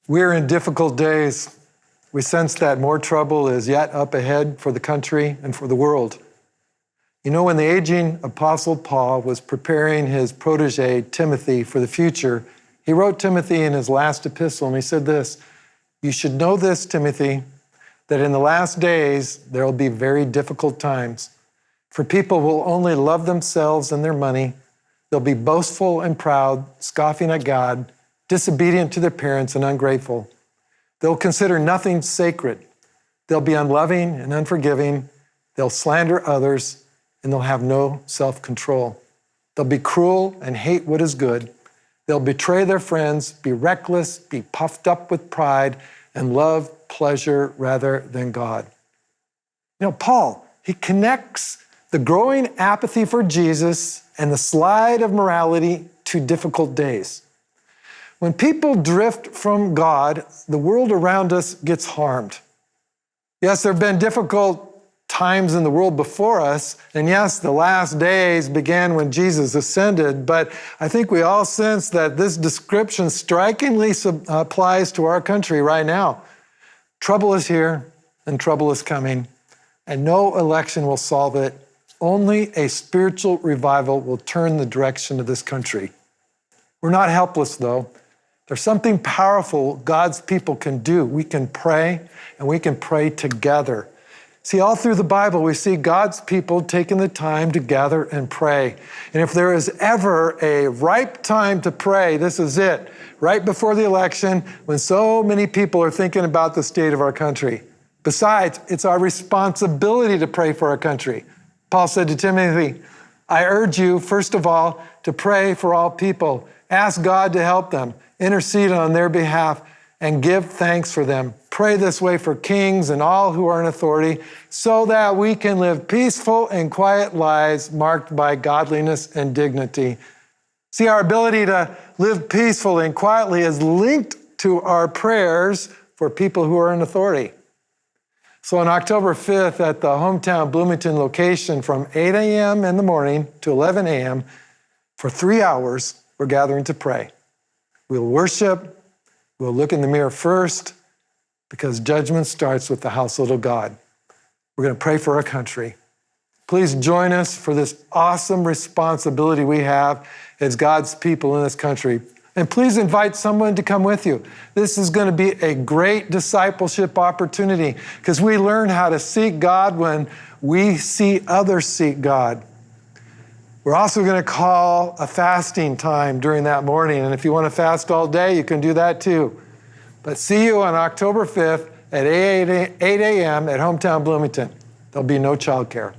We're in difficult days. We sense that more trouble is yet up ahead for the country and for the world. You know, when the aging Apostle Paul was preparing his protege, Timothy, for the future, he wrote Timothy in his last epistle, and he said this: "You should know this, Timothy, that in the last days there will be very difficult times. For people will only love themselves and their money. They'll be boastful and proud, scoffing at God, disobedient to their parents and ungrateful. They'll consider nothing sacred. They'll be unloving and unforgiving. They'll slander others, and they'll have no self-control. They'll be cruel and hate what is good. They'll betray their friends, be reckless, be puffed up with pride, and love pleasure rather than God." You know, Paul, he connects the growing apathy for Jesus and the slide of morality to difficult days. When people drift from God, the world around us gets harmed. Yes, there have been difficult times in the world before us, and yes, the last days began when Jesus ascended, but I think we all sense that this description strikingly applies to our country right now. Trouble is here, and trouble is coming, and no election will solve it. Only a spiritual revival will turn the direction of this country. We're not helpless, though. There's something powerful God's people can do. We can pray, and we can pray together. See, all through the Bible, we see God's people taking the time to gather and pray. And if there is ever a ripe time to pray, this is it. Right before the election, when so many people are thinking about the state of our country. Besides, it's our responsibility to pray for our country. Paul said to Timothy, "I urge you, first of all, to pray for all people. Ask God to help them, intercede on their behalf, and give thanks for them. Pray this way for kings and all who are in authority, so that we can live peaceful and quiet lives marked by godliness and dignity." See, our ability to live peacefully and quietly is linked to our prayers for people who are in authority. So on October 5th at the Hometown-Bloomington location from 8 a.m. in the morning to 11 a.m., for 3 hours, we're gathering to pray. We'll worship, we'll look in the mirror first, because judgment starts with the household of God. We're going to pray for our country. Please join us for this awesome responsibility we have as God's people in this country. And please invite someone to come with you. This is going to be a great discipleship opportunity because we learn how to seek God when we see others seek God. We're also going to call a fasting time during that morning. And if you want to fast all day, you can do that too. But see you on October 5th at 8 a.m. at Hometown-Bloomington. There'll be no childcare.